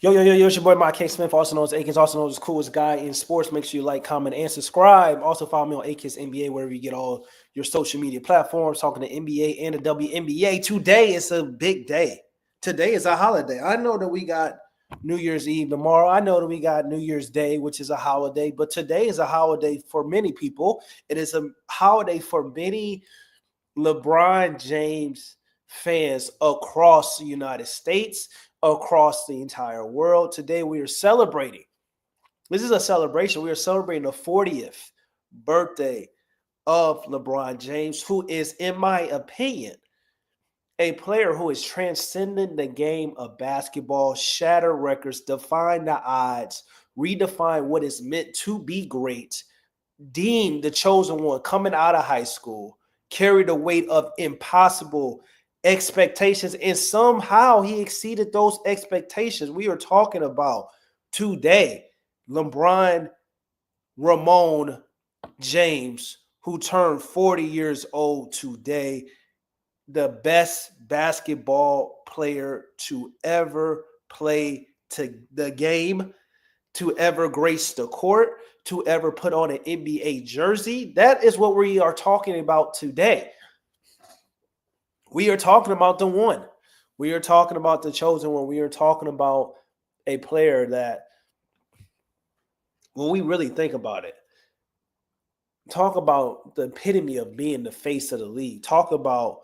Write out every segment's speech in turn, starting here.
Yo, it's your boy Mike K. Smith, also known as Akins, also known as the coolest guy in sports. Make sure you like, comment, and subscribe. Also follow me on Akins NBA, wherever you get all your social media platforms, talking to NBA and the WNBA. Today is a big day. Today is a holiday. I know that we got New Year's Eve tomorrow. I know that we got New Year's Day, which is a holiday, but today is a holiday for many people. It is a holiday for many LeBron James fans across the United States, across the entire world. Today we are celebrating. This is a celebration. We are celebrating the 40th birthday of LeBron James, who is, in my opinion, a player who is transcending the game of basketball, shatter records, define the odds, redefine what is meant to be great, deemed the chosen one coming out of high school, carried the weight of impossible expectations, and somehow he exceeded those expectations. We are talking about today LeBron Ramon James, who turned 40 years old today, the best basketball player to ever play to the game, to ever grace the court, to ever put on an NBA jersey. That is what we are talking about today. We are talking about the one. We are talking about the chosen one. We are talking about a player that, when we really think about it, talk about the epitome of being the face of the league. Talk about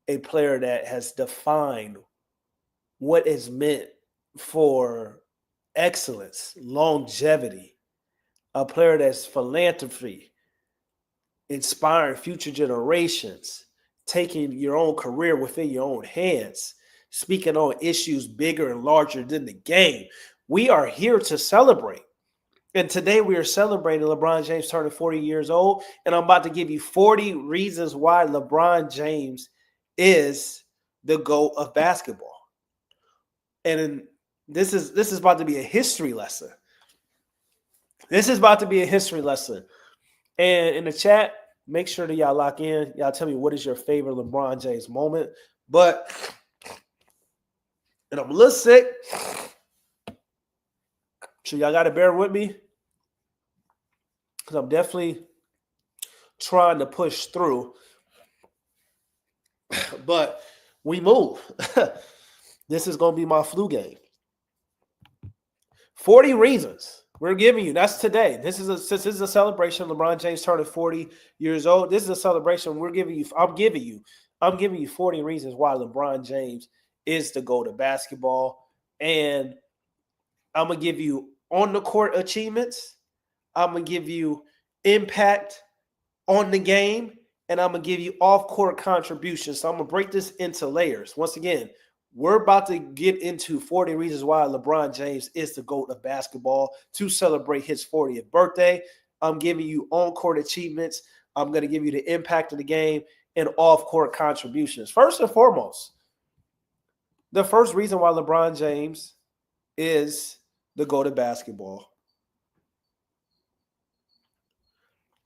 a player that has defined what is meant for excellence, longevity, a player that's philanthropy, inspiring future generations, taking your own career within your own hands, speaking on issues bigger and larger than the game. We are here to celebrate. And today we are celebrating LeBron James turning 40 years old. And I'm about to give you 40 reasons why LeBron James is the GOAT of basketball. And this is about to be a history lesson. This is about to be a history lesson. And in the chat, make sure that y'all lock in. Y'all tell me what is your favorite LeBron James moment. And I'm a little sick, so y'all got to bear with me, because I'm definitely trying to push through. But we move. This is going to be my flu game. 40 reasons we're giving you. That's today. This is a celebration. LeBron James turning 40 years old. This is a celebration. I'm giving you 40 reasons why LeBron James is the GOAT of basketball. And I'm going to give you on the court achievements. I'm going to give you impact on the game. And I'm going to give you off-court contributions. So I'm going to break this into layers. Once again, we're about to get into 40 reasons why LeBron James is the GOAT of basketball to celebrate his 40th birthday. I'm giving you on-court achievements. I'm going to give you the impact of the game and off-court contributions. First and foremost, the first reason why LeBron James is the GOAT of basketball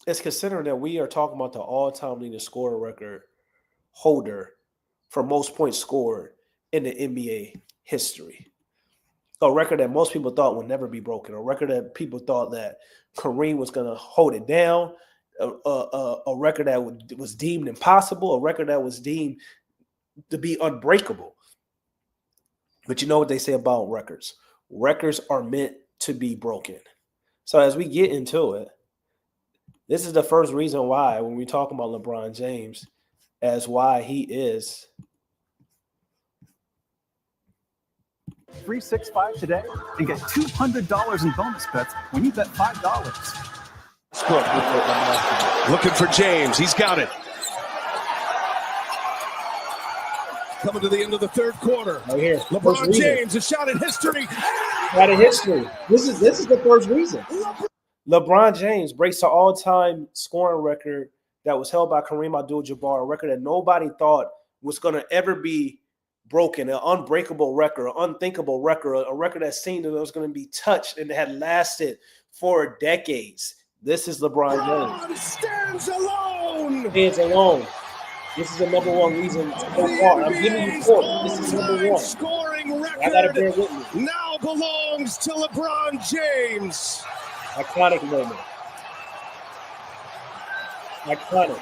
is considering that we are talking about the all-time leading scorer record holder for most points scored in the NBA history. A record that most people thought would never be broken. A record that people thought that Kareem was going to hold it down. A record that was deemed impossible. A record that was deemed to be unbreakable. But you know what they say about records. Records are meant to be broken. So as we get into it, this is the first reason why, when we talk about LeBron James, as why he is 365 today and get $200 in bonus bets when you bet $5. Looking for James. He's got it. Coming to the end of the third quarter. Right here. LeBron James, a shot in history. Shot in history. This is the first reason. LeBron James breaks the all-time scoring record that was held by Kareem Abdul-Jabbar, a record that nobody thought was going to ever be broken, an unbreakable record, an unthinkable record, a record that seemed that it was going to be touched and had lasted for decades. This is LeBron James. Stands alone. Stands alone. This is the number one reason so far. I'm giving you 4. This is number one. Scoring scoring I gotta record bear with me. now belongs to LeBron James. Iconic moment. Iconic.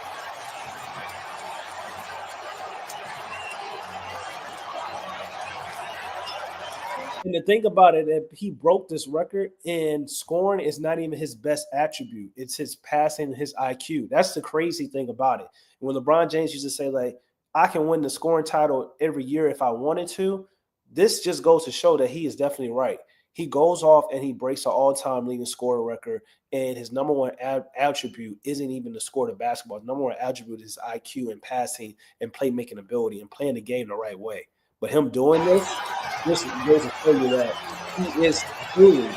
And the thing about it, that he broke this record, and scoring is not even his best attribute. It's his passing, his IQ. That's the crazy thing about it. When LeBron James used to say, like, I can win the scoring title every year if I wanted to, this just goes to show that he is definitely right. He goes off and he breaks the all-time leading scoring record, and his number one attribute isn't even the score of basketball. His number one attribute is IQ and passing and playmaking ability and playing the game the right way. But him doing this goes to show you that he is truly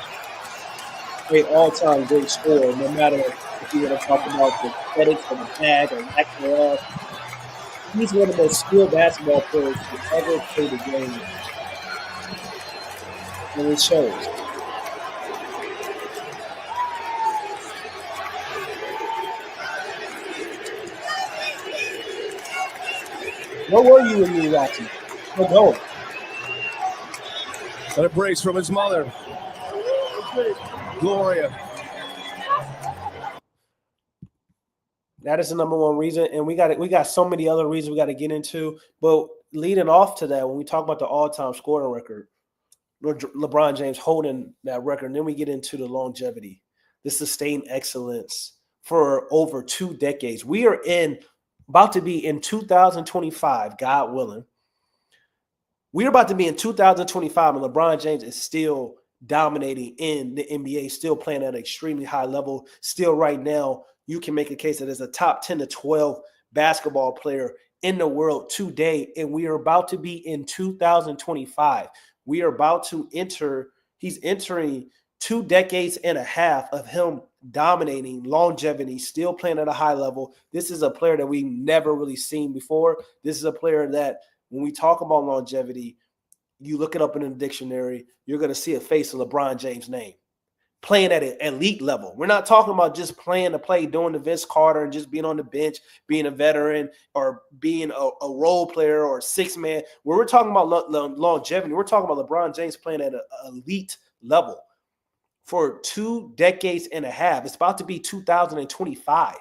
an all-time great scorer, no matter if you want to talk about the aesthetics of the bag or lack thereof. He's one of the most skilled basketball players to ever play the game. And it shows. Where were you when you were watching? Oh, no. An embrace from his mother, Gloria. That is the number one reason, and we got so many other reasons we got to get into. But leading off to that, when we talk about the all-time scoring record, LeBron James holding that record, and then we get into the longevity, the sustained excellence for over 2 decades. We are about to be in 2025, God willing. We're about to be in 2025, and LeBron James is still dominating in the NBA, still playing at an extremely high level. Still right now, you can make a case that is a top 10 to 12 basketball player in the world today, and we are about to be in 2025. We are about to he's entering 2 decades and a half of him dominating, longevity, still playing at a high level. This is a player that we've never really seen before. This is a player that, when we talk about longevity, you look it up in the dictionary, you're going to see a face of LeBron James' name. Playing at an elite level. We're not talking about just playing to play, doing the Vince Carter and just being on the bench, being a veteran, or being a role player or a six-man. When we're talking about longevity, we're talking about LeBron James playing at an elite level for 2 decades and a half. It's about to be 2025.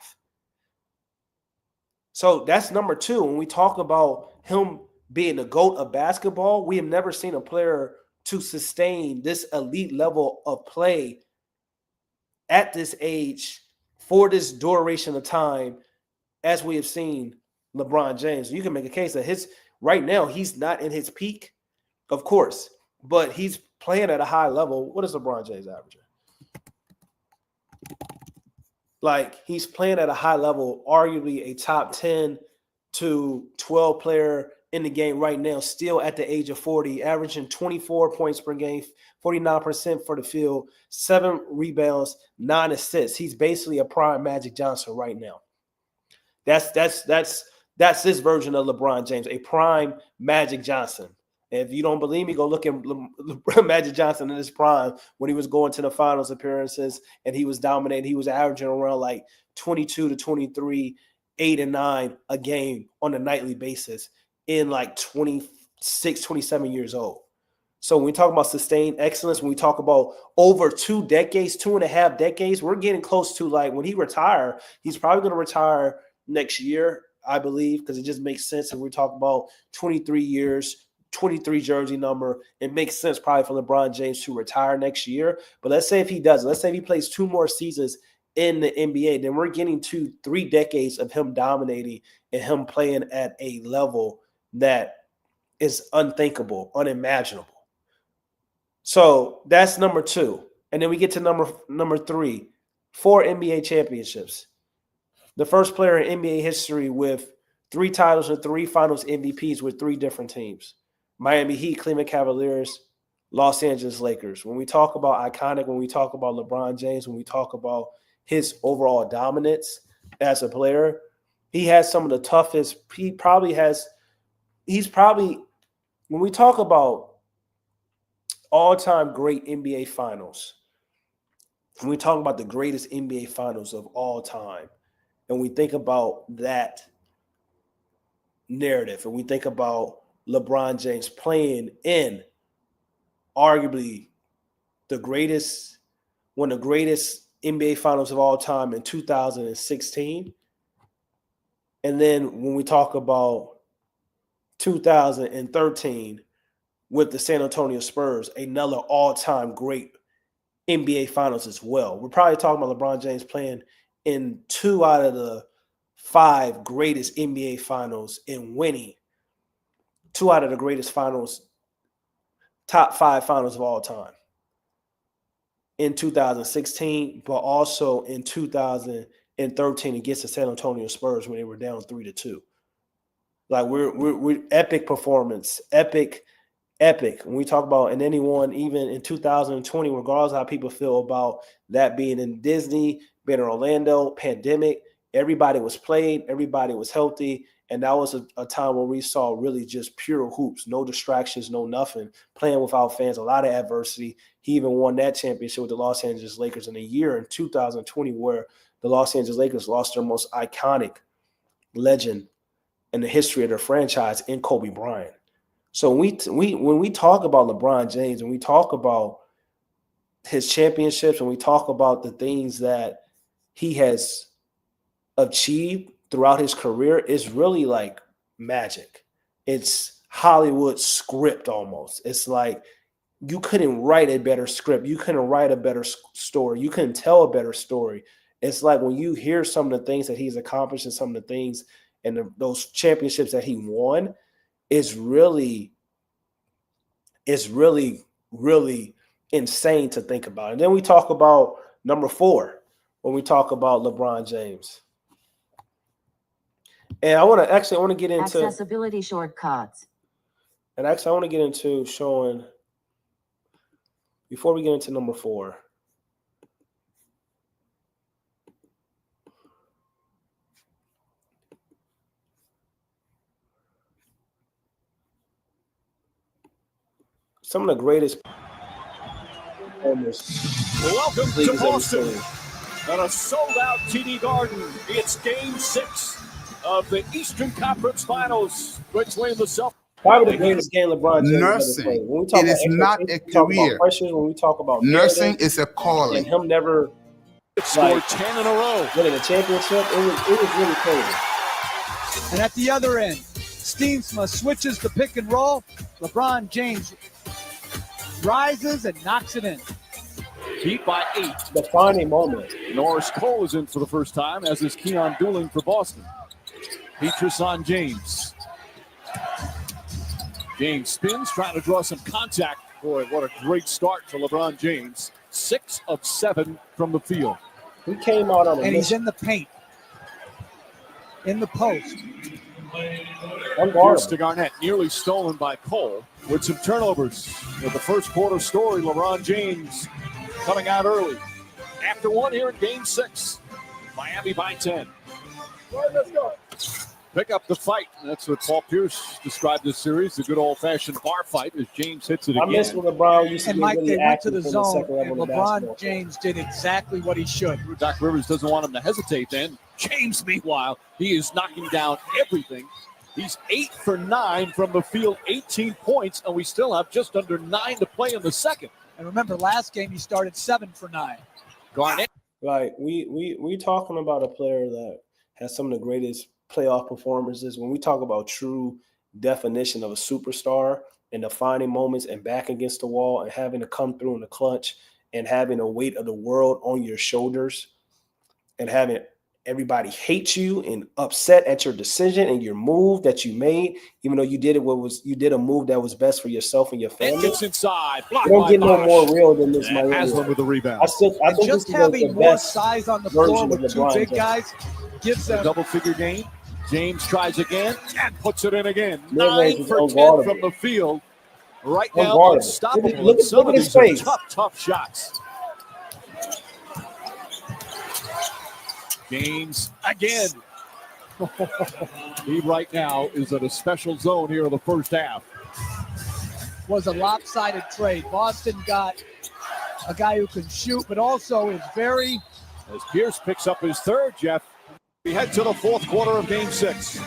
So that's number two. When we talk about him being the GOAT of basketball, we have never seen a player to sustain this elite level of play at this age for this duration of time as we have seen LeBron James. You can make a case that right now he's not in his peak, of course, but he's playing at a high level. What is LeBron James averaging? Like, he's playing at a high level, arguably a top 10 to 12 player in the game right now, still at the age of 40, averaging 24 points per game, 49% for the field, 7 rebounds, 9 assists. He's basically a prime Magic Johnson right now. That's this version of LeBron James, a prime Magic Johnson. And if you don't believe me, go look at Magic Johnson in his prime when he was going to the finals appearances and he was dominating. He was averaging around like 22 to 23, 8 and 9 a game on a nightly basis in like 26, 27 years old. So when we talk about sustained excellence, when we talk about over 2 decades, 2.5 decades, we're getting close to, like, when he retire, he's probably going to retire next year, I believe, because it just makes sense. If we talk about 23 years, 23 jersey number, it makes sense probably for LeBron James to retire next year. But let's say if he doesn't, let's say if he plays 2 more seasons in the NBA, then we're getting to 3 decades of him dominating and him playing at a level that is unthinkable, unimaginable. So that's number 2. And then we get to number 3, 4 NBA championships. The first player in NBA history with 3 titles and 3 finals MVPs with 3 different teams. Miami Heat, Cleveland Cavaliers, Los Angeles Lakers. When we talk about iconic, when we talk about LeBron James, when we talk about his overall dominance as a player, he has some of the toughest. He's probably, when we talk about all-time great NBA finals, when we talk about the greatest NBA finals of all time, and we think about that narrative, and we think about LeBron James playing in arguably one of the greatest NBA finals of all time in 2016. And then when we talk about 2013 with the San Antonio Spurs, another all-time great NBA finals as well. We're probably talking about LeBron James playing in 2 out of the 5 greatest NBA finals and winning 2 out of the greatest finals, top 5 finals of all time in 2016, but also in 2013 against the San Antonio Spurs when they were down 3-2. Like we're epic performance, epic. When we talk about, and anyone, even in 2020, regardless of how people feel about that being in Disney, being in Orlando, pandemic, everybody was played, everybody was healthy, and that was a time where we saw really just pure hoops, no distractions, no nothing, playing without fans, a lot of adversity. He even won that championship with the Los Angeles Lakers in a year in 2020 where the Los Angeles Lakers lost their most iconic legend in the history of their franchise in Kobe Bryant. So when we talk about LeBron James and we talk about his championships and we talk about the things that he has achieved throughout his career, it's really like magic. It's Hollywood script almost. It's like you couldn't write a better script. You couldn't write a better story. You couldn't tell a better story. It's like when you hear some of the things that he's accomplished and some of the things and those championships that he won, it's really, really insane to think about. And then we talk about number 4 when we talk about LeBron James. And I want to get into accessibility shortcuts. And actually, I want to get into showing, before we get into number 4, some of the greatest. Welcome to Boston at a sold-out TD Garden. It's Game 6 of the Eastern Conference Finals between the Celtics. Probably the greatest game LeBron James nursing. Ever played. When we talk It is not a career. When we talk about Nursing is a calling. And him never scored 10 in a row. Winning a championship, it was really crazy. And at the other end, Steensma switches the pick and roll. LeBron James rises and knocks it in. Beat by 8. Defining moment. Norris Cole is in for the first time, as is Keon Dooling for Boston. Petrus on James. James spins, trying to draw some contact. Boy, what a great start for LeBron James. 6 of 7 from the field. He came out on a and he's in the paint. In the post. Pierce to Garnett, nearly stolen by Cole with some turnovers. With the first quarter story, LeBron James coming out early. After 1 here in Game 6. Miami by 10. Let's go. Pick up the fight. That's what Paul Pierce described this series, the good old-fashioned bar fight, as James hits it again. I miss when LeBron used to and be Mike, really they went to active the in zone, second and level of LeBron basketball. James did exactly what he should. Doc Rivers doesn't want him to hesitate then. James, meanwhile, he is knocking down everything. He's 8 for 9 from the field, 18 points, and we still have just under 9 to play in the second. And remember, last game he started 7 for 9. Garnett. Like, we talking about a player that has some of the greatest playoff performances. When we talk about true definition of a superstar and defining moments and back against the wall and having to come through in the clutch and having the weight of the world on your shoulders and having everybody hate you and upset at your decision and your move that you made, even though you did a move that was best for yourself and your family. Gets inside. You don't get no more real than this. Haslam with the rebound. I think just this having is the more best size on the floor with two LeBron big James. guys gives them Double-figure game. James tries again and puts it in again. Mid-range 9 is for 10 unguardable. from the field. Right now, Unguardable. unstoppable. Look at Some of his these are face. tough shots. James again. He right now is at a special zone here in the first half. was a lopsided trade. Boston got a guy who can shoot, but also is very... As Pierce picks up his third, Jeff, we head to the fourth quarter of Game 6.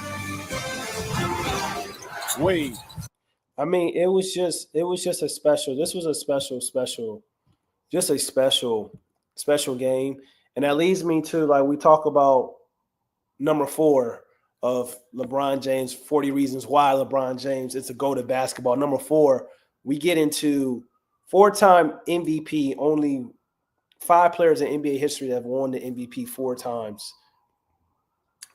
Wade. I mean, it was just a special. This was a just a special game, and that leads me to like we talk about number 4 of LeBron James, 40 reasons why LeBron James is a GOAT of basketball. Number 4, we get into 4-time MVP. Only 5 players in NBA history that have won the MVP 4 times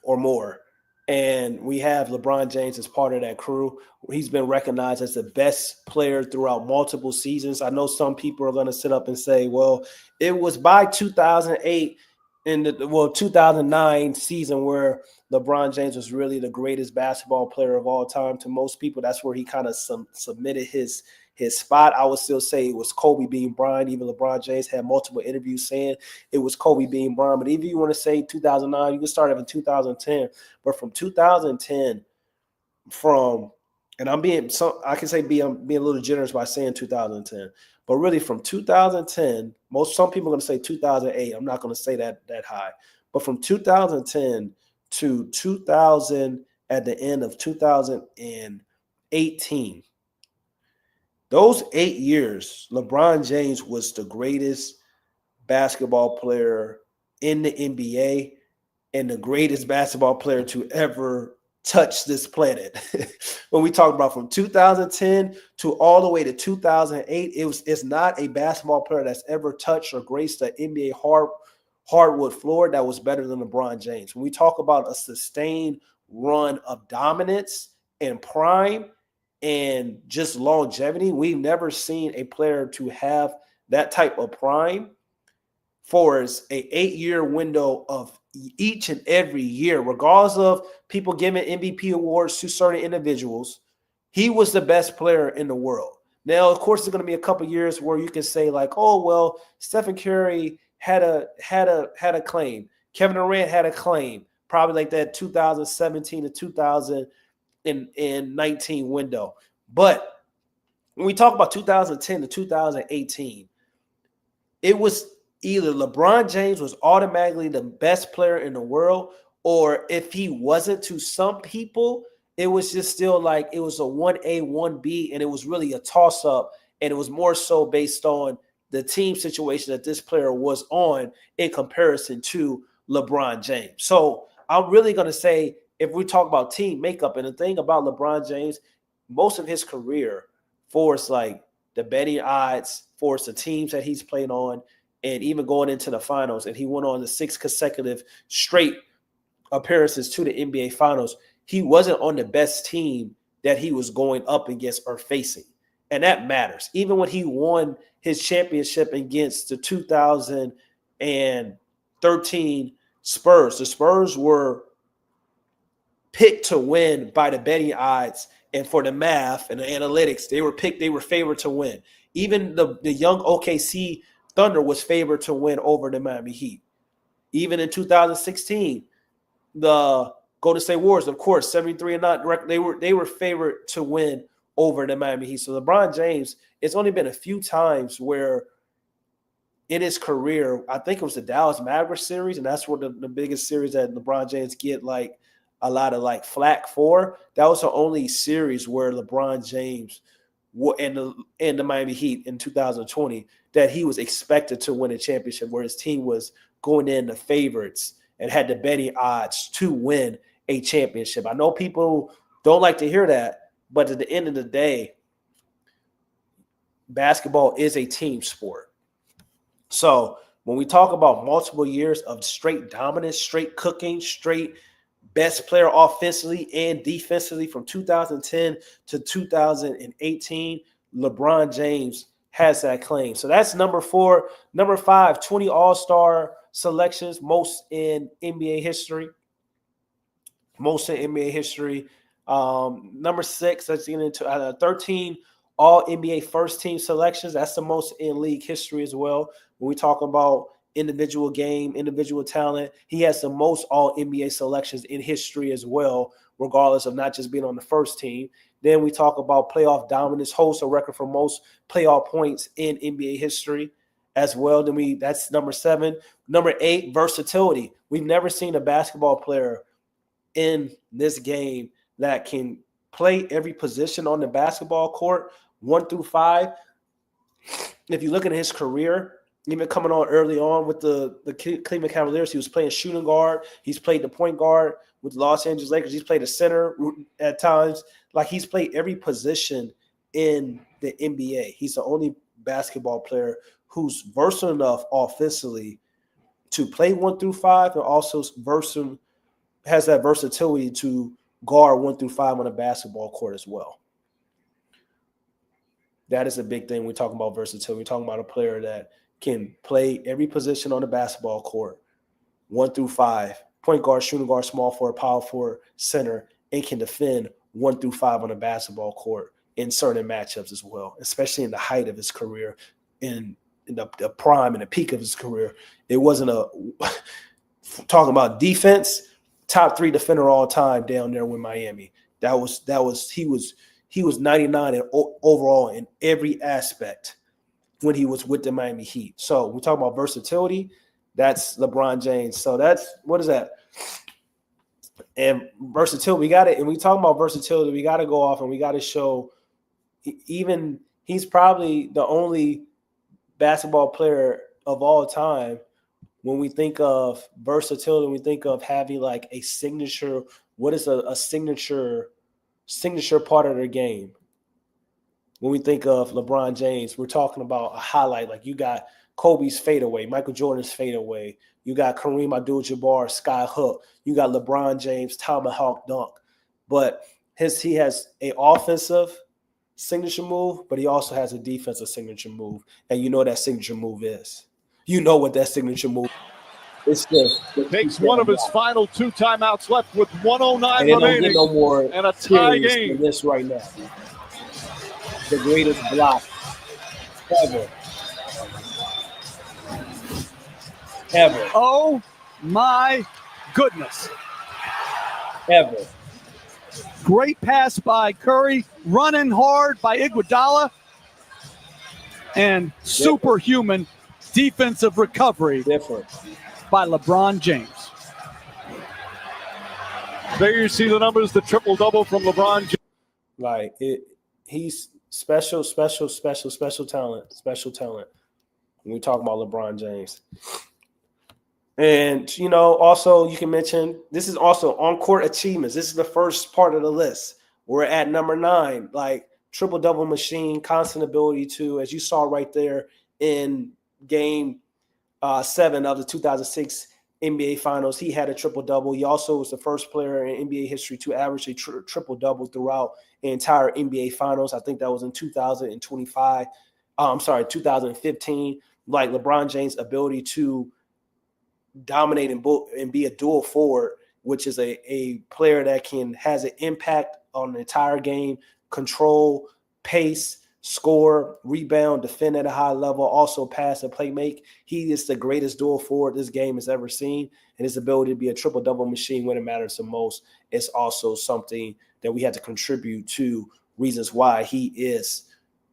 or more. And we have LeBron James as part of that crew. He's been recognized as the best player throughout multiple seasons. I know some people are going to sit up and say, well, it was by 2008 in the 2009 season where LeBron James was really the greatest basketball player of all time. To most people, that's where he kind of submitted his spot. I would still say it was Kobe being Bryant. Even LeBron James had multiple interviews saying it was Kobe being Bryant. But if you want to say 2009, you can start in 2010. But from 2010, and I'm being I can say I'm being a little generous by saying 2010. But really from 2010, some people are going to say 2008. I'm not going to say that high. But from 2010 to 2000 at the end of 2018, those 8 years, LeBron James was the greatest basketball player in the NBA and the greatest basketball player to ever touch this planet. When we talk about from 2010 to all the way to 2008, it's not a basketball player that's ever touched or graced the NBA hardwood floor that was better than LeBron James. When we talk about a sustained run of dominance and prime and just longevity, we've never seen a player to have that type of prime for an 8-year window of each and every year, regardless of people giving MVP awards to certain individuals. He was the best player in the world. Now, of course, there's going to be a couple years where you can say like, oh, well, Stephen Curry had a claim. Kevin Durant had a claim, probably like that 2017 to 2019 window. But when we talk about 2010 to 2018, it was either LeBron James was automatically the best player in the world, or if he wasn't, to some people, it was just still like it was a 1A, 1B, and it was really a toss-up, and it was more so based on the team situation that this player was on in comparison to LeBron James. So I'm really going to say, if we talk about team makeup, and the thing about LeBron James, most of his career, for it's like the betting odds, for it's the teams that he's played on, and even going into the finals, and he went on the 6 consecutive straight appearances to the NBA Finals, he wasn't on the best team that he was going up against or facing. And that matters. Even when he won his championship against the 2013 Spurs, the Spurs were picked to win by the betting odds, and for the math and the analytics, they were favored to win. Even the young OKC Thunder was favored to win over the Miami Heat. Even in 2016, the Golden State Warriors, of course, 73-0, they were favored to win over the Miami Heat. So LeBron James, it's only been a few times where in his career, I think it was the Dallas Mavericks series, and that's what the biggest series that LeBron James get like a lot of like flack for. That was the only series where LeBron James and the Miami Heat in 2020 that he was expected to win a championship, where his team was going in the favorites and had the betting odds to win a championship. I know people don't like to hear that, but at the end of the day, basketball is a team sport. So when we talk about multiple years of straight dominance, straight cooking, straight best player offensively and defensively from 2010 to 2018, LeBron James has that claim. So that's number 4. Number 5, 20 All-Star selections, most in NBA history. Number 6, let's get into 13 All-NBA first-team selections. That's the most in league history as well. When we talk about individual game, individual talent, he has the most All-NBA selections in history as well, regardless of not just being on the first team. Then we talk about playoff dominance, holds a record for most playoff points in NBA history as well. Then that's number 7. Number 8, versatility. We've never seen a basketball player in this game that can play every position on the basketball court, 1 through 5. If you look at his career, even coming on early on with the Cleveland Cavaliers, he was playing shooting guard. He's played the point guard with the Los Angeles Lakers. He's played a center at times. Like, he's played every position in the NBA. He's the only basketball player who's versatile enough offensively to play 1 through 5 and also has that versatility to guard 1 through 5 on a basketball court as well. That is a big thing. We're talking about versatility. We're talking about a player that can play every position on the basketball court, 1 through 5, point guard, shooting guard, small forward, power forward, center, and can defend 1 through 5 on the basketball court in certain matchups as well, especially in the height of his career, in the prime and the peak of his career. It wasn't talking about defense, top 3 defender all time down there with Miami. He was 99 overall in every aspect when he was with the Miami Heat. So we talk about versatility. That's LeBron James. So what is that? And versatility, we got it. And we talk about versatility, we got to go off and we got to show, even he's probably the only basketball player of all time. When we think of versatility, we think of having like a signature. What is a signature part of their game? When we think of LeBron James, we're talking about a highlight. Like, you got Kobe's fadeaway, Michael Jordan's fadeaway. You got Kareem Abdul-Jabbar, sky hook. You got LeBron James, tomahawk dunk. But he has an offensive signature move, but he also has a defensive signature move. And you know what that signature move is. You know what that signature move is. Takes one of his final 2 timeouts left with 109 and they don't remaining. get no more And a tie game. than this right now. The greatest block ever. Oh, my goodness. Ever. Great pass by Curry, running hard by Iguodala, and superhuman defensive recovery by LeBron James. There you see the numbers, the triple-double from LeBron James. Like, he's special talent when we talk about LeBron James. And, also you can mention, this is also on-court achievements. This is the first part of the list. We're at number 9, like triple-double machine, constant ability to, as you saw right there in game 7 of the 2006 NBA Finals, he had a triple-double. He also was the first player in NBA history to average a triple-double throughout the entire NBA Finals. I think that was in 2015. Like, LeBron James' ability to dominate and be a dual forward, which is a player that has an impact on the entire game, control, pace, score, rebound, defend at a high level, also pass and play make. He is the greatest dual forward this game has ever seen, and his ability to be a triple-double machine when it matters the most is also something that we had to contribute to reasons why he is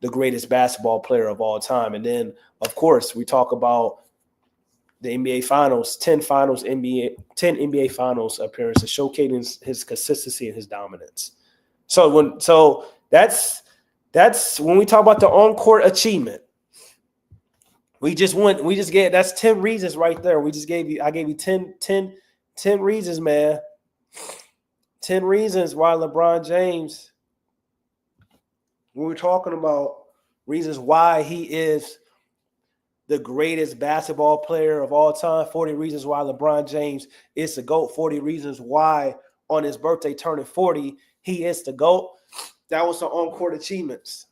the greatest basketball player of all time. And then, of course, we talk about the NBA Finals, 10 NBA Finals appearances, showcasing his consistency and his dominance. So that's when we talk about the on-court achievement. That's 10 reasons right there. I gave you 10 reasons, man. 10 reasons why LeBron James, when we're talking about reasons why he is the greatest basketball player of all time, 40 reasons why LeBron James is the GOAT, 40 reasons why on his birthday turning 40, he is the GOAT. That was the on-court achievements.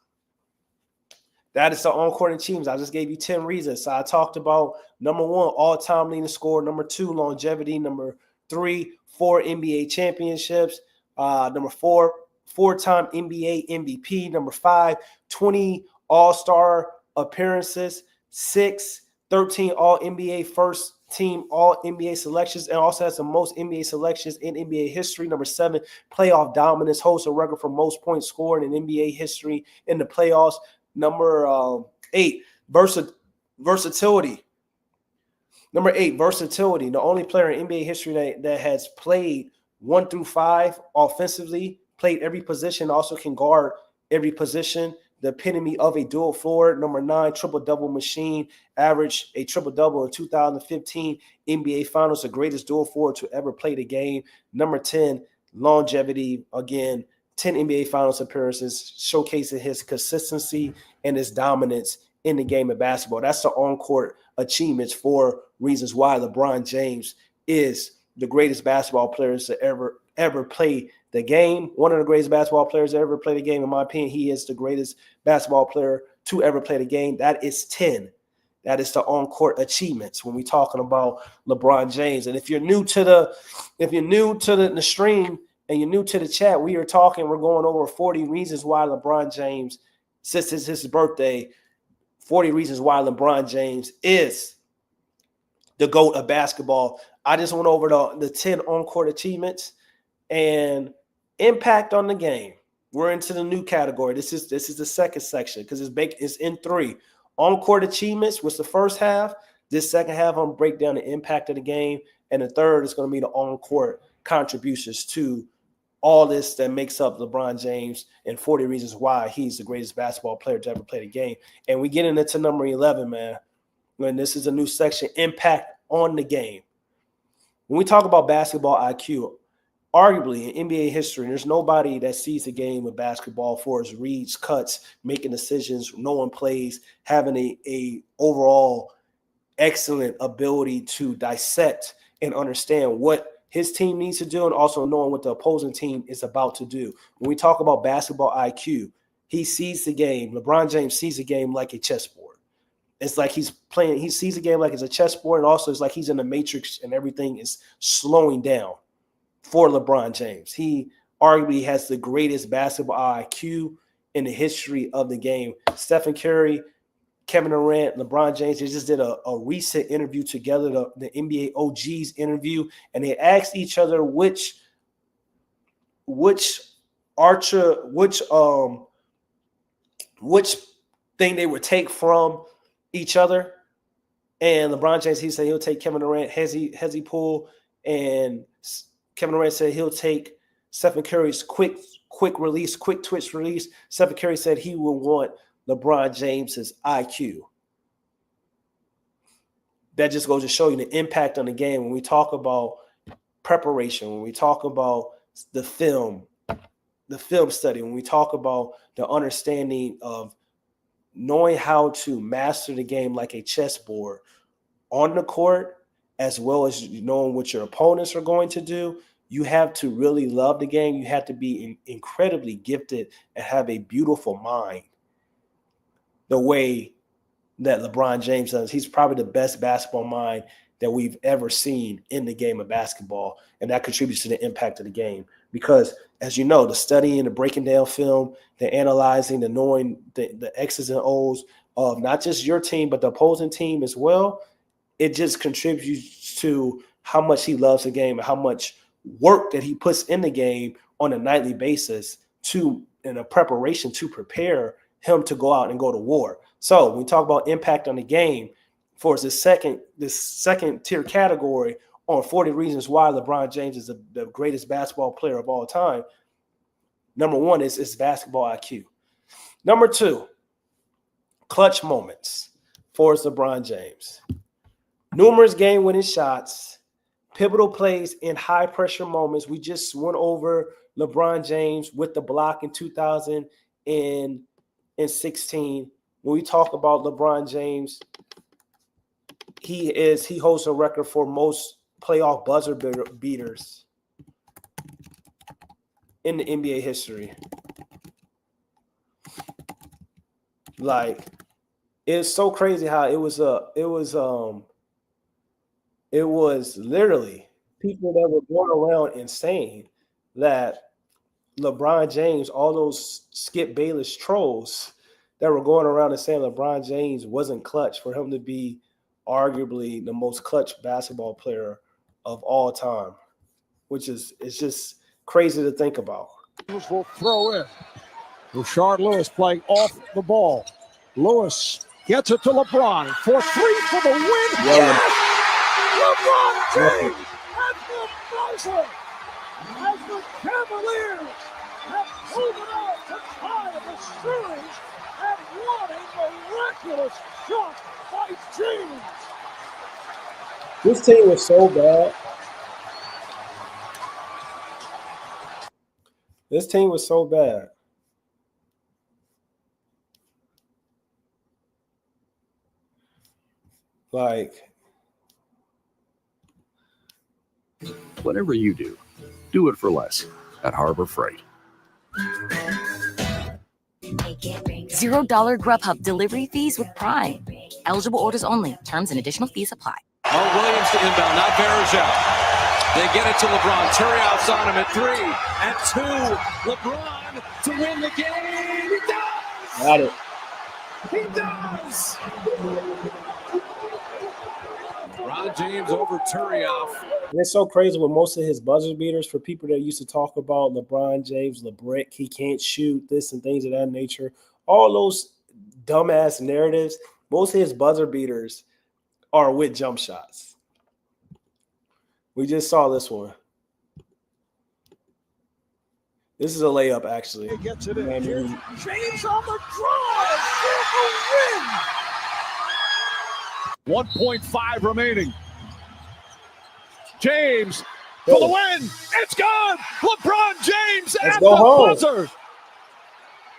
That is the on-court achievements. I just gave you 10 reasons. So I talked about number 1, all-time leading scorer. Number 2, longevity. Number 3, 4 NBA championships. Number 4, 4-time NBA MVP. Number 5, 20 all-star appearances. 6, 13 all-NBA first team, all-NBA selections, and also has the most NBA selections in NBA history. Number 7, playoff dominance, holds a record for most points scored in NBA history in the playoffs. Number 8, versatility. Number 8, versatility. The only player in NBA history that has played 1 through 5 offensively, played every position, also can guard every position. The epitome of a dual forward. Number 9, triple-double machine, averaged a triple-double in 2015 NBA Finals, the greatest dual forward to ever play the game. Number 10, longevity, again, 10 NBA Finals appearances, showcasing his consistency and his dominance in the game of basketball. That's the on-court achievements, 4 reasons why LeBron James is the greatest basketball players to ever play the game. One of the greatest basketball players to ever play the game. In my opinion, he is the greatest basketball player to ever play the game. That is 10. That is the on-court achievements when we're talking about LeBron James. And if you're new to the stream and you're new to the chat, we're going over 40 reasons why LeBron James, since it's his birthday, 40 reasons why LeBron James is the GOAT of basketball. I just went over the 10 on-court achievements and impact on the game. We're into the new category. This is the second section because it's in 3. On-court achievements was the first half. This second half, I'm going to break down the impact of the game. And the third is going to be the on-court contributions to all this that makes up LeBron James and 40 reasons why he's the greatest basketball player to ever play the game. And we get into number 11, man. When this is a new section, impact on the game. When we talk about basketball IQ, arguably in NBA history, there's nobody that sees the game of basketball for his reads, cuts, making decisions, knowing plays, having a overall excellent ability to dissect and understand what his team needs to do and also knowing what the opposing team is about to do. When we talk about basketball IQ, he sees the game. LeBron James sees the game like a chessboard. It's like he sees the game like it's a chessboard, and also it's like he's in the matrix and everything is slowing down for LeBron James. He arguably has the greatest basketball IQ in the history of the game. Stephen Curry, Kevin Durant, LeBron James, they just did a recent interview together, the NBA OGs interview, and they asked each other which thing they would take from each other. And LeBron James, he said he'll take Kevin Durant, hezzy pull, and Kevin Durant said he'll take Stephen Curry's quick release, quick twitch release. Stephen Curry said he will want LeBron James's IQ. That just goes to show you the impact on the game. When we talk about preparation, when we talk about the film study, when we talk about the understanding of knowing how to master the game like a chessboard on the court, as well as knowing what your opponents are going to do, you have to really love the game. You have to be incredibly gifted and have a beautiful mind the way that LeBron James does. He's probably the best basketball mind that we've ever seen in the game of basketball, and that contributes to the impact of the game. Because, as you know, the studying, the breaking down film, the analyzing, the knowing the X's and O's of not just your team, but the opposing team as well, it just contributes to how much he loves the game and how much work that he puts in the game on a nightly basis in a preparation to prepare him to go out and go to war. So when we talk about impact on the game for this second tier category on 40 reasons why LeBron James is the greatest basketball player of all time, number 1 is basketball IQ. Number 2, clutch moments for LeBron James. Numerous game-winning shots, pivotal plays in high-pressure moments. We just went over LeBron James with the block in 2016. When we talk about LeBron James, he holds a record for most playoff buzzer beaters in the NBA history. Like, it's so crazy how it was literally people that were going around and saying that LeBron James, all those Skip Bayless trolls that were going around and saying LeBron James wasn't clutch, for him to be arguably the most clutch basketball player of all time, which is just crazy to think about. Will throw in. Rashard Lewis playing off the ball. Lewis gets it to LeBron for 3 for the win. Yeah. LeBron James at the buzzer as the Cavaliers moving on to tie the series, and what a miraculous shot by James. This team was so bad. This team was so bad. Like, Whatever you do it for less at Harbor Freight. $0 Grubhub delivery fees with Prime. Eligible orders only. Terms and additional fees apply. Oh, Williams to inbound, not Varejao. They get it to LeBron. Turrial's on him at 3 and 2. LeBron to win the game. He does! got it. He does! LeBron James over Turrial. And it's so crazy with most of his buzzer beaters for people that used to talk about LeBron James, LeBrick, he can't shoot, this and things of that nature. All those dumbass narratives, most of his buzzer beaters are with jump shots. We just saw this one. This is a layup, actually. He gets it in. And Here's James on the drive for the win. 1.5 remaining. James for the win. It's gone. LeBron James at the buzzer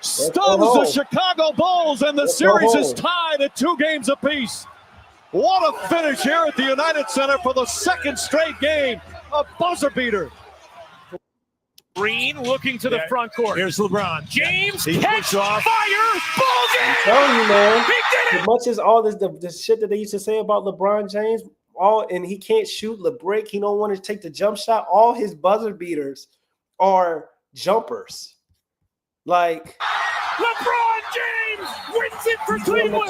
stuns the Chicago Bulls, and the series is tied at 2 games apiece. What a finish here at the United Center for the second straight game. A buzzer beater. Green looking to the front court. Here's LeBron. James catch fire. Ball game. I'm telling you, man. He did it. As much as all this shit that they used to say about LeBron James, and he can't shoot LeBrick, he don't want to take the jump shot. All his buzzer beaters are jumpers. Like LeBron James wins it for Cleveland.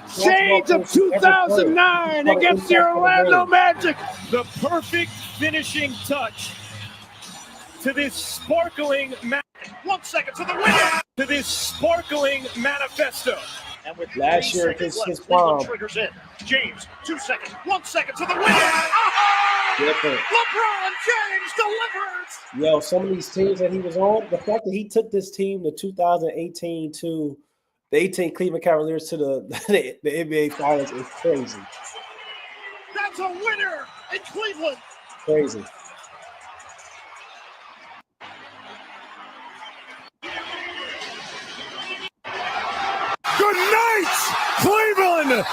Shades of 2009 against the Orlando Magic. The perfect finishing touch to this sparkling 1 second to the win. To this sparkling manifesto. And with last year, his prom. Triggers in. James, 2 seconds. 1 second to the win. Different. LeBron James delivers. Yo, some of these teams that he was on, the fact that he took this team to 2018 to the 18 Cleveland Cavaliers to the NBA Finals is crazy. That's a winner in Cleveland. Crazy. Good night, Cleveland.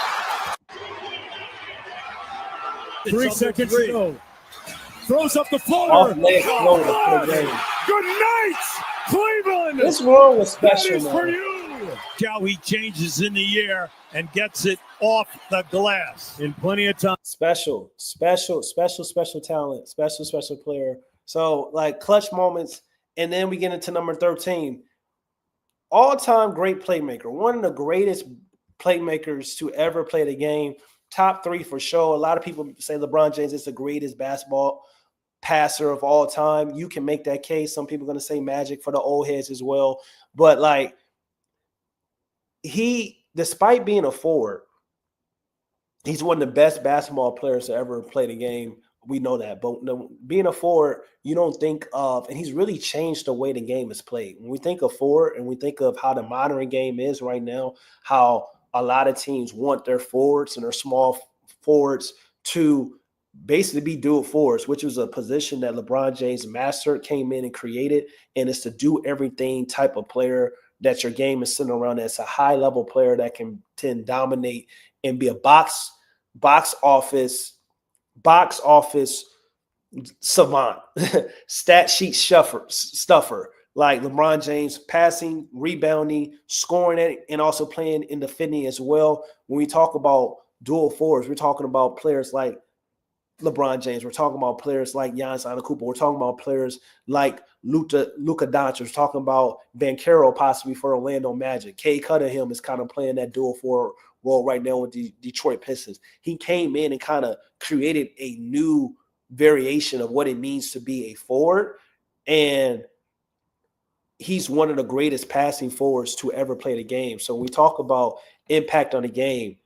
3 seconds to go. Throws up the Off floater. leg floater for the game. Good night, Cleveland. This world was That special, is for man. you. How he changes in the air and gets it off the glass in plenty of time. Special talent, special player. So, like, clutch moments. And then we get into number 13. All-time great playmaker. One of the greatest playmakers to ever play the game. Top 3 for sure. A lot of people say LeBron James is the greatest basketball passer of all time. You can make that case. Some people are going to say Magic for the old heads as well. But, like, he, despite being a forward, he's one of the best basketball players to ever play the game. We know that. But being a forward, you don't think of, and he's really changed the way the game is played. When we think of forward and we think of how the modern game is right now, how a lot of teams want their forwards and their small forwards to basically be dual forwards, which was a position that LeBron James mastered, came in and created, and it's to do everything type of player that your game is sitting around. That's a high-level player that can dominate and be a box office savant, stat sheet stuffer, like LeBron James, passing, rebounding, scoring it, and also playing and defending as well. When we talk about dual forwards, we're talking about players like LeBron James. We're talking about players like Giannis Antetokounmpo. We're talking about players like Luka Doncic. We're talking about Banchero possibly for Orlando Magic. Kay Cunningham is kind of playing that dual forward role right now with the Detroit Pistons. He came in and kind of created a new variation of what it means to be a forward, and he's one of the greatest passing forwards to ever play the game. So when we talk about impact on the game,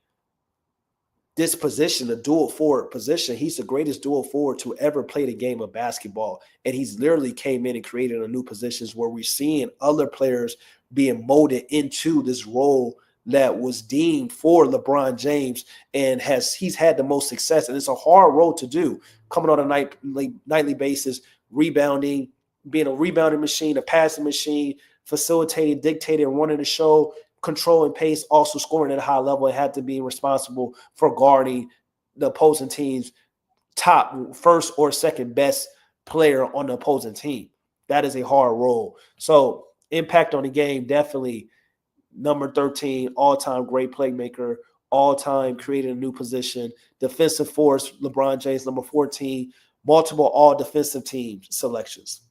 this position, the dual forward position, he's the greatest dual forward to ever play the game of basketball. And he's literally came in and created a new positions where we're seeing other players being molded into this role that was deemed for LeBron James, and he's had the most success. And it's a hard role to do, coming on a nightly basis, rebounding, being a rebounding machine, a passing machine, facilitating, dictating, running the show, controlling pace, also scoring at a high level, and had to be responsible for guarding the opposing team's top first or second best player on the opposing team. That is a hard role. So impact on the game, definitely number 13, all-time great playmaker, all-time creating a new position, defensive force, LeBron James, number 14, multiple all-defensive team selections.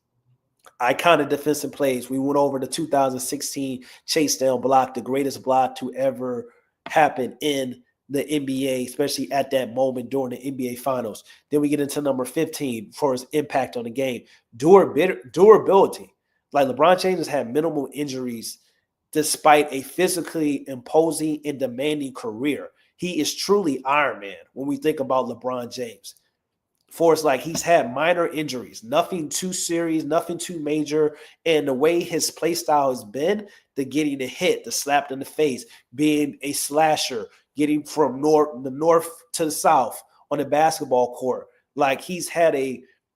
Iconic defensive plays. We went over the 2016 chase down block, the greatest block to ever happen in the NBA, especially at that moment during the NBA Finals. Then we get into number 15 for his impact on the game. Durability. Like LeBron James has had minimal injuries despite a physically imposing and demanding career. He is truly Iron Man when we think about LeBron James. For it's like he's had minor injuries, nothing too serious, nothing too major. And the way his play style has been, the getting the hit, the slap in the face, being a slasher, getting from the north to the south on the basketball court. Like he's had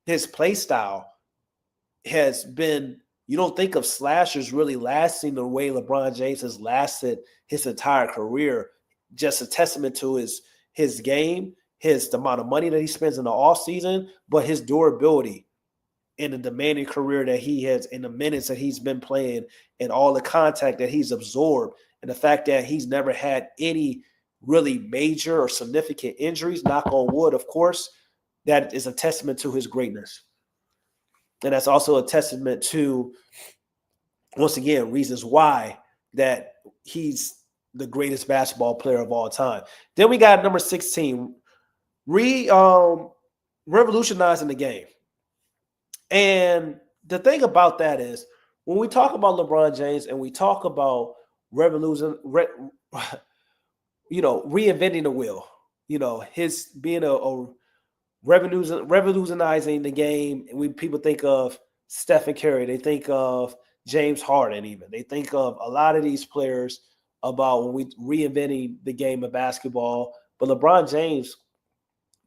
his play style has been, you don't think of slashers really lasting the way LeBron James has lasted his entire career. Just a testament to his game, the amount of money that he spends in the offseason, but his durability in the demanding career that he has, in the minutes that he's been playing, and all the contact that he's absorbed, and the fact that he's never had any really major or significant injuries, knock on wood, of course, that is a testament to his greatness. And that's also a testament to, once again, reasons why that he's the greatest basketball player of all time. Then we got number 16, revolutionizing the game. And the thing about that is, when we talk about LeBron James and we talk about reinventing the wheel, his being a revolutionizing the game. And people think of Stephen Curry, they think of James Harden, even they think of a lot of these players about when we reinventing the game of basketball. But LeBron James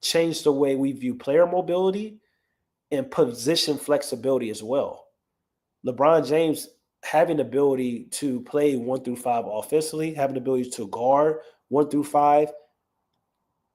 changed the way we view player mobility and position flexibility as well. LeBron James having the ability to play 1 through 5 offensively, having the ability to guard 1 through 5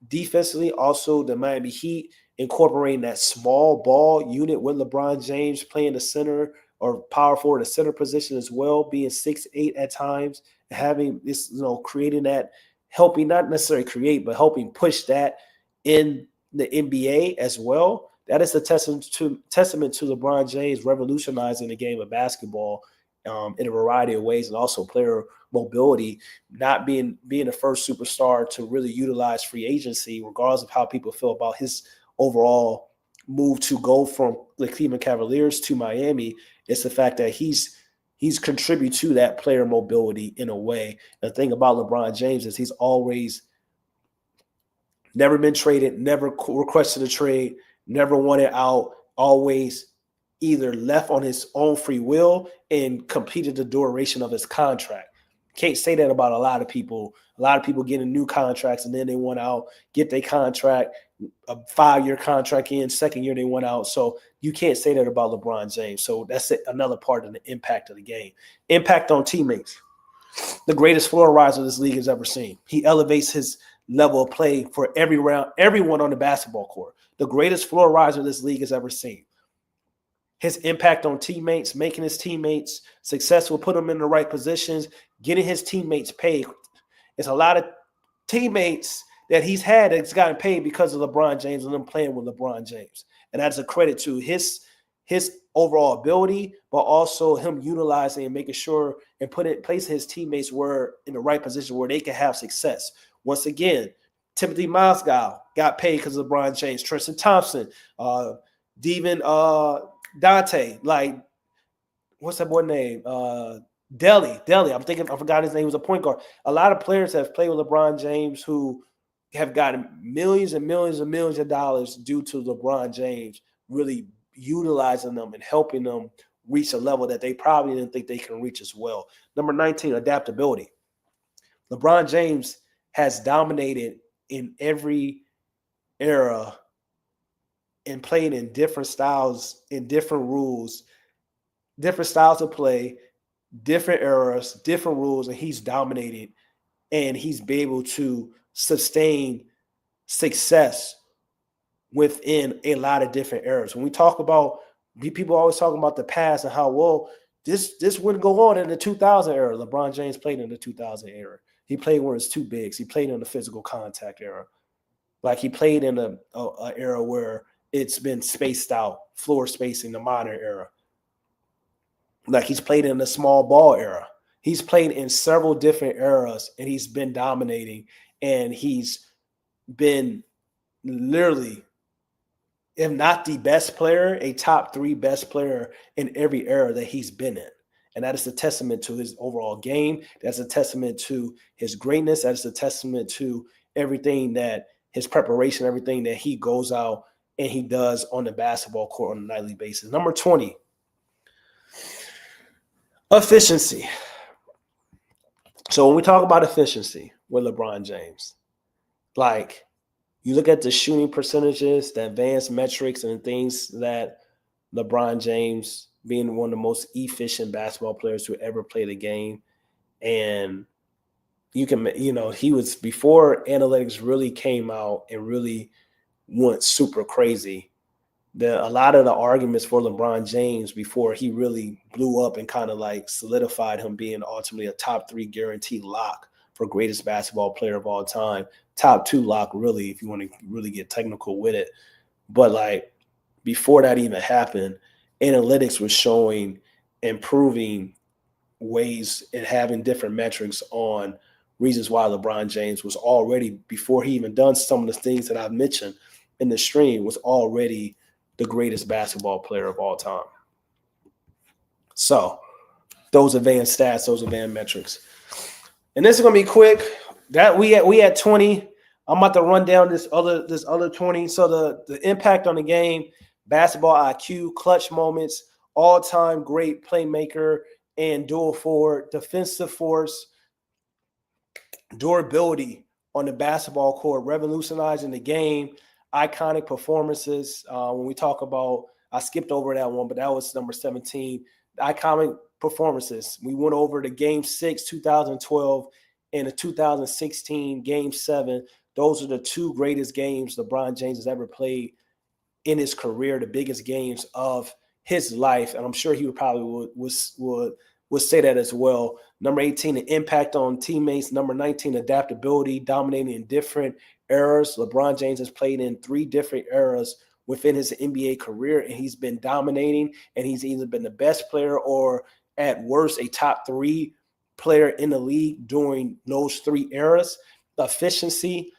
defensively. Also, the Miami Heat incorporating that small ball unit with LeBron James playing the center or power forward, the center position as well, being 6'8" at times, having this, creating that, helping not necessarily create, but helping push that in the NBA as well. That is a testament to LeBron James revolutionizing the game of basketball in a variety of ways, and also player mobility, not being the first superstar to really utilize free agency, regardless of how people feel about his overall move to go from the Cleveland Cavaliers to Miami. It's the fact that he's contributed to that player mobility in a way. The thing about LeBron James is he's always never been traded, never requested a trade, never wanted out, always either left on his own free will and completed the duration of his contract. Can't say that about a lot of people. A lot of people getting new contracts and then they want out, get their contract, a 5-year contract in, second year they went out. So you can't say that about LeBron James. So that's another part of the impact of the game. Impact on teammates. The greatest floor riser this league has ever seen. He elevates his level of play for everyone on the basketball court. The greatest floor riser this league has ever seen. His impact on teammates, making his teammates successful, put them in the right positions, getting his teammates paid. It's a lot of teammates that he's had that's gotten paid because of LeBron James and them playing with LeBron James. And that's a credit to his overall ability, but also him utilizing and making sure and placing his teammates were in the right position where they can have success. Once again, Timothy Mozgov got paid because of LeBron James. Tristan Thompson, Dante, like, what's that boy name? Deli. I forgot his name. He was a point guard. A lot of players have played with LeBron James who have gotten millions and millions and millions of dollars due to LeBron James really utilizing them and helping them reach a level that they probably didn't think they can reach as well. Number 19, adaptability. LeBron James has dominated in every era and played in different styles, in different rules, different styles of play, different eras, different rules, and he's dominated, and he's been able to sustain success within a lot of different eras. When we talk about, people always talking about the past and how, well, this wouldn't go on in the 2000 era. LeBron James played in the 2000 era. He played when it's two bigs. He played in the physical contact era. Like, he played in a era where it's been spaced out, floor spacing, the modern era. Like, he's played in the small ball era. He's played in several different eras, and he's been dominating, and he's been literally, if not the best player, a top 3 best player in every era that he's been in. And that is a testament to his overall game. That's a testament to his greatness. That is a testament to everything that his preparation, everything that he goes out and he does on the basketball court on a nightly basis. Number 20, efficiency. So when we talk about efficiency with LeBron James, like, you look at the shooting percentages, the advanced metrics, and things that LeBron James, being one of the most efficient basketball players to ever play the game. And you can, he was, before analytics really came out and really went super crazy, a lot of the arguments for LeBron James before he really blew up and kind of like solidified him being ultimately a top 3 guaranteed lock for greatest basketball player of all time, top 2 lock, really, if you want to really get technical with it. But like, before that even happened, analytics was showing improving ways and having different metrics on reasons why LeBron James was already, before he even done some of the things that I've mentioned in the stream, was already the greatest basketball player of all time. So those advanced stats, those advanced metrics. And this is going to be quick. That we had 20. I'm about to run down this other 20. So the impact on the game, basketball IQ, clutch moments, all-time great playmaker and dual forward, defensive force, durability on the basketball court, revolutionizing the game, iconic performances. When we talk about, I skipped over that one, but that was number 17, iconic performances. We went over the Game 6, 2012, and the 2016 Game 7. Those are the 2 greatest games LeBron James has ever played in his career, the biggest games of his life. And I'm sure he would probably would say that as well. Number 18, the impact on teammates. Number 19, adaptability, dominating in different eras. LeBron James has played in 3 different eras within his NBA career, and he's been dominating, and he's either been the best player or at worst a top 3 player in the league during those 3 eras. Efficiency,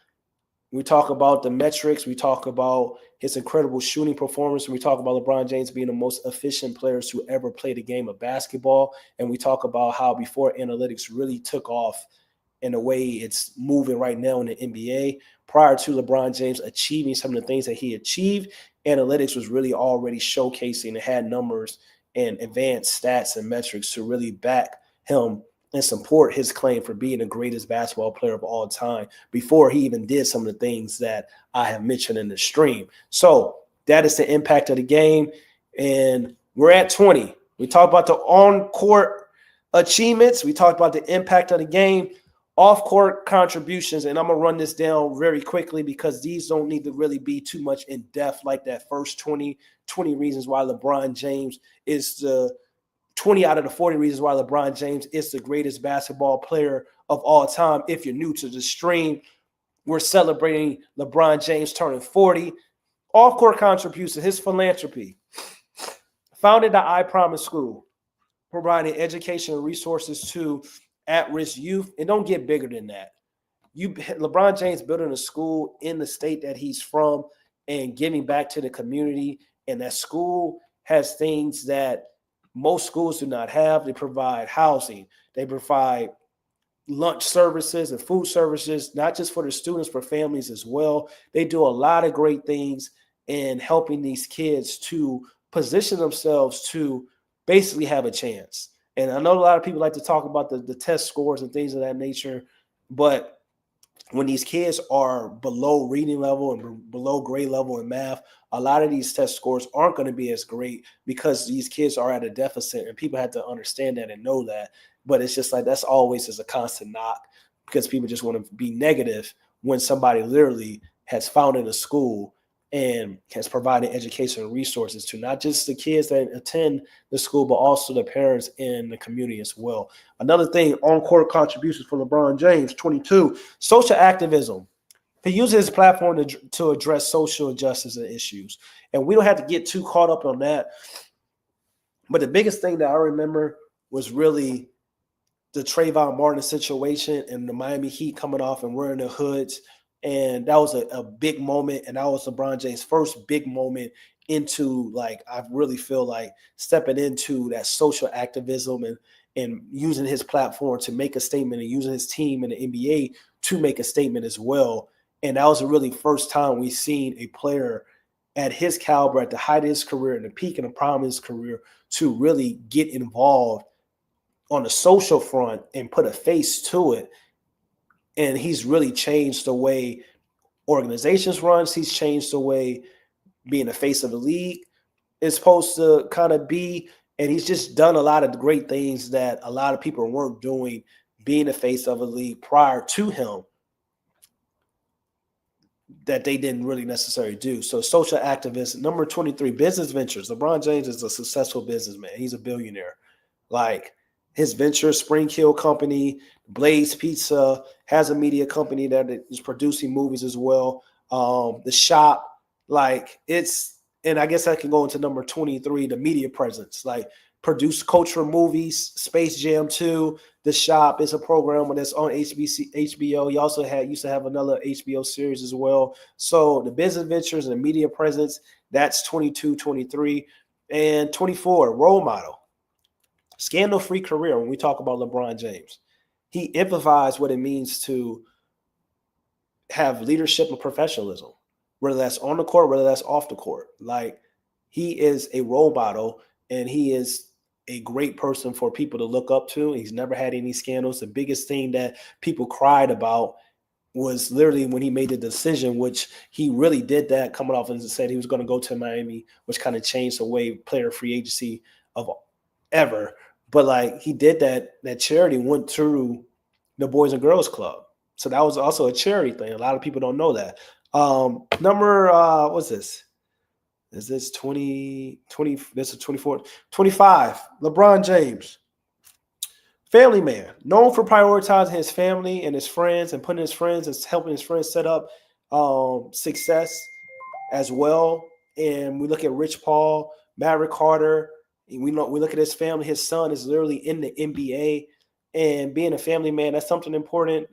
we talk about the metrics, we talk about his incredible shooting performance, we talk about LeBron James being the most efficient players to ever play the game of basketball, and we talk about how before analytics really took off in the way it's moving right now in the NBA, prior to LeBron James achieving some of the things that he achieved, analytics was really already showcasing and had numbers and advanced stats and metrics to really back him and support his claim for being the greatest basketball player of all time before he even did some of the things that I have mentioned in the stream. So that is the impact of the game. And we're at 20. We talked about the on-court achievements. We talked about the impact of the game, off-court contributions. And I'm going to run this down very quickly because these don't need to really be too much in depth like that first 20 reasons why LeBron James is the 20 out of the 40 reasons why LeBron James is the greatest basketball player of all time. If you're new to the stream, we're celebrating LeBron James turning 40. Off-court contributions, his philanthropy. Founded the I Promise School, providing education and resources to at-risk youth. And don't get bigger than that. LeBron James building a school in the state that he's from and giving back to the community. And that school has things that most schools do not have. They provide housing. They provide, lunch services and food services, not just for the students, for families as well. They do a lot of great things in helping these kids to position themselves to basically have a chance. And I know a lot of people like to talk about the test scores and things of that nature, but when these kids are below reading level and below grade level in math, a lot of these test scores aren't going to be as great because these kids are at a deficit, and people have to understand that and know that. But it's just like that's always is a constant knock because people just want to be negative when somebody literally has founded a school and has provided educational resources to not just the kids that attend the school, but also the parents in the community as well. Another thing, on-court contributions for LeBron James, 22, social activism. He uses his platform to address social injustice and issues. And we don't have to get too caught up on that. But the biggest thing that I remember was really the Trayvon Martin situation and the Miami Heat coming off and wearing the hoods. And that was a big moment. And that was LeBron James' first big moment into, like, I really feel like stepping into that social activism and using his platform to make a statement and using his team in the NBA to make a statement as well. And that was the really first time we've seen a player at his caliber, at the height of his career, and the peak and the prime of his career, to really get involved on the social front and put a face to it. And he's really changed the way organizations run. He's changed the way being the face of the league is supposed to kind of be. And he's just done a lot of great things that a lot of people weren't doing being the face of a league prior to him that they didn't really necessarily do. So social activist. Number 23, business ventures. LeBron James is a successful businessman. He's a billionaire. Like, his venture, Spring Hill Company, Blaze Pizza, has a media company that is producing movies as well. The Shop, like, it's, and I guess I can go into number 23, the media presence, like produce cultural movies, Space Jam 2, The Shop is a program that's on HBO. He also used to have another HBO series as well. So the business ventures and the media presence, that's 22, 23, and 24, role model. Scandal-free career. When we talk about LeBron James, he emphasized what it means to have leadership and professionalism, whether that's on the court, whether that's off the court. Like, he is a role model, and he is a great person for people to look up to. He's never had any scandals. The biggest thing that people cried about was literally when he made the decision, which he really did that, coming off and said he was going to go to Miami, which kind of changed the way player free agency of ever. But like, he did that charity went through the Boys and Girls Club. So that was also a charity thing. A lot of people don't know that. What's this? Is this 20, this is 24, 25, LeBron James. Family man, known for prioritizing his family and his friends and putting his friends and helping his friends set up success as well. And we look at Rich Paul, Maverick Carter. We look at his family. His son is literally in the NBA, and being a family man, that's something important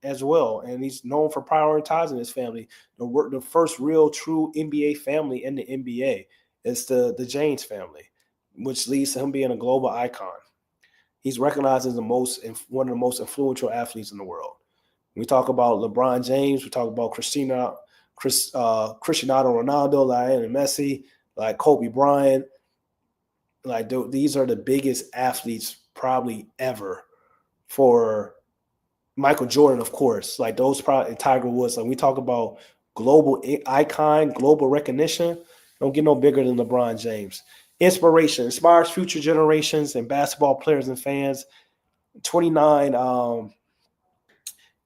as well. And he's known for prioritizing his family. The first real true NBA family in the NBA is the James family, which leads to him being a global icon. He's recognized as one of the most influential athletes in the world. We talk about LeBron James. We talk about Cristiano Ronaldo, Lionel Messi, like Kobe Bryant. Like, these are the biggest athletes probably ever. For Michael Jordan, of course, like those probably Tiger Woods. Like, we talk about global icon, global recognition. Don't get no bigger than LeBron James. Inspiration, inspires future generations and basketball players and fans. 29.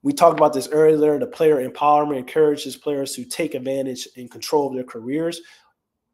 We talked about this earlier. The player empowerment encourages players to take advantage and control of their careers.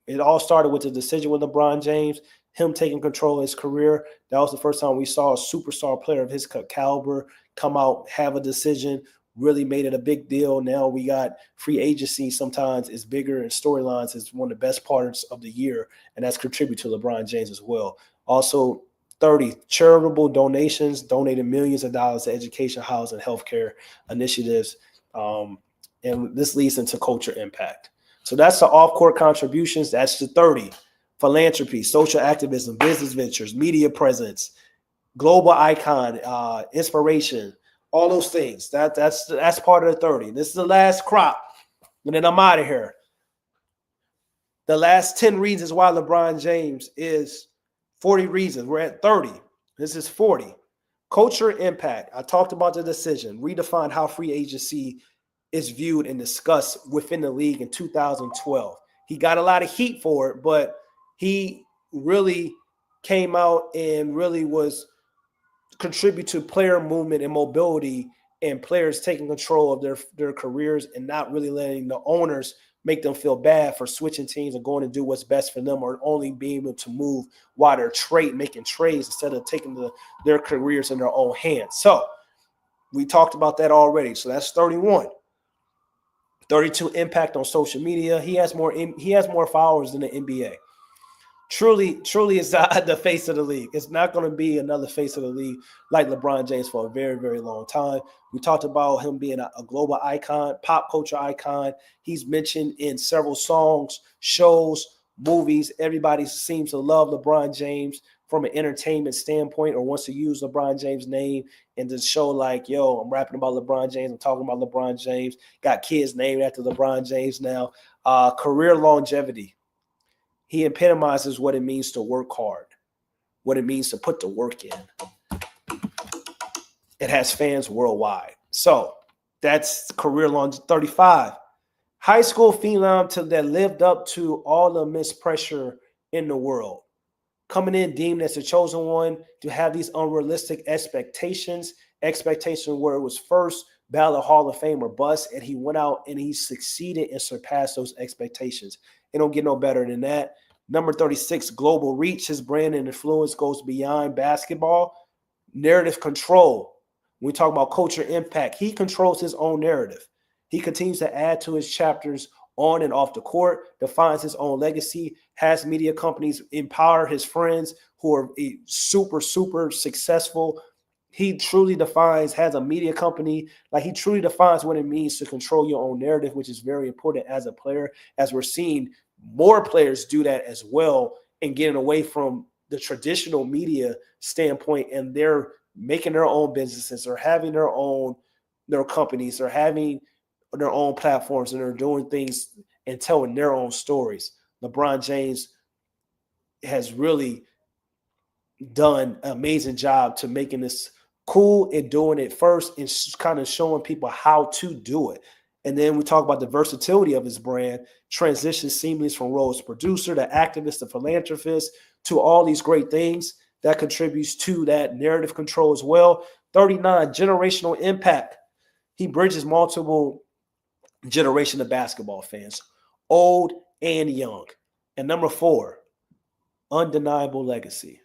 It all started with the decision with LeBron James, him taking control of his career. That was the first time we saw a superstar player of his caliber come out, have a decision, really made it a big deal. Now we got free agency sometimes is bigger, and storylines is one of the best parts of the year, and that's contributed to LeBron James as well. Also, 30, charitable donations, donated millions of dollars to education, housing, healthcare initiatives, and this leads into culture impact. So that's the off-court contributions. That's the 30. Philanthropy, social activism, business ventures, media presence, global icon, inspiration, All those things. That's part of the 30. This is the last crop, and then I'm out of here. The last 10 reasons why LeBron James is 40 reasons. We're at 30. This is 40. Culture impact. I talked about the decision. Redefined how free agency is viewed and discussed within the league in 2012. He got a lot of heat for it, but he really came out and really was contribute to player movement and mobility and players taking control of their careers and not really letting the owners make them feel bad for switching teams and going to do what's best for them, or only being able to move while they're making trades instead of taking their careers in their own hands. So we talked about that already. So that's 31. 32, impact on social media. He has more followers than the NBA. Truly is the face of the league. It's not going to be another face of the league like LeBron James for a very, very long time. We talked about him being a global icon, pop culture icon. He's mentioned in several songs, shows, movies. Everybody seems to love LeBron James from an entertainment standpoint, or wants to use LeBron James' name and just show like, yo, I'm rapping about LeBron James. I'm talking about LeBron James. Got kids named after LeBron James now. Career longevity. He epitomizes what it means to work hard, what it means to put the work in. It has fans worldwide. So that's career long. 35. High school phenom that lived up to all the immense pressure in the world. Coming in deemed as the chosen one, to have these unrealistic expectations where it was first ballot Hall of Fame or bust, and he went out and he succeeded and surpassed those expectations. It don't get no better than that. Number 36, global reach. His brand and influence goes beyond basketball. Narrative control. When we talk about culture impact, he controls his own narrative. He continues to add to his chapters on and off the court, defines his own legacy, has media companies empower his friends who are super, super successful. He truly has a media company. Like, he truly defines what it means to control your own narrative, which is very important as a player, as we're seeing more players do that as well and getting away from the traditional media standpoint, and they're making their own businesses or having their companies or having their own platforms, and they're doing things and telling their own stories. LeBron James has really done an amazing job to making this cool and doing it first and kind of showing people how to do it. And then we talk about the versatility of his brand, transition seamless from role as producer to activist to philanthropist to all these great things that contributes to that narrative control as well. 39, generational impact. He bridges multiple generation of basketball fans, old and young. And number 4, undeniable legacy.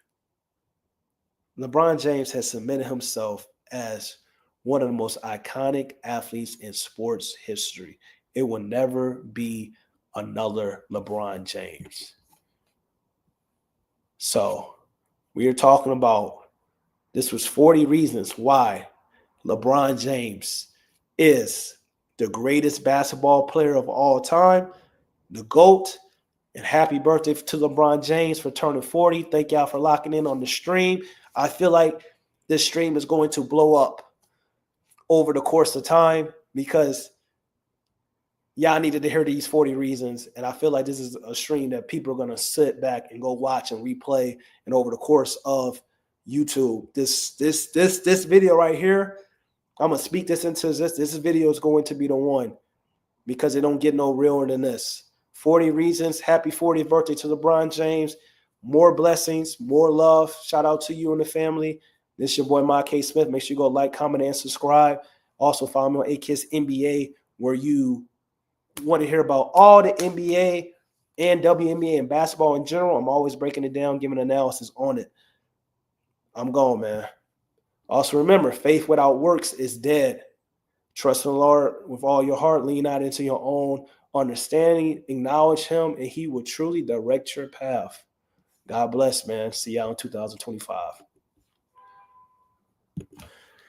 LeBron James has cemented himself as one of the most iconic athletes in sports history. It will never be another LeBron James. So we are talking about, this was 40 reasons why LeBron James is the greatest basketball player of all time, the GOAT. And happy birthday to LeBron James for turning 40. Thank y'all for locking in on the stream. I feel like this stream is going to blow up over the course of time because y'all needed to hear these 40 reasons. And I feel like this is a stream that people are going to sit back and go watch and replay. And over the course of YouTube, this video right here, I'm going to speak this into this. This video is going to be the one because it don't get no realer than this. 40 reasons. Happy 40th birthday to LeBron James. More blessings, more love. Shout out to you and the family. This is your boy, Ma K. Smith. Make sure you go like, comment, and subscribe. Also follow me on AKIS NBA, where you want to hear about all the NBA and WNBA and basketball in general. I'm always breaking it down, giving analysis on it. I'm gone, man. Also remember, faith without works is dead. Trust in the Lord with all your heart. Lean out into your own understanding. Acknowledge him, and he will truly direct your path. God bless, man. See y'all in 2025.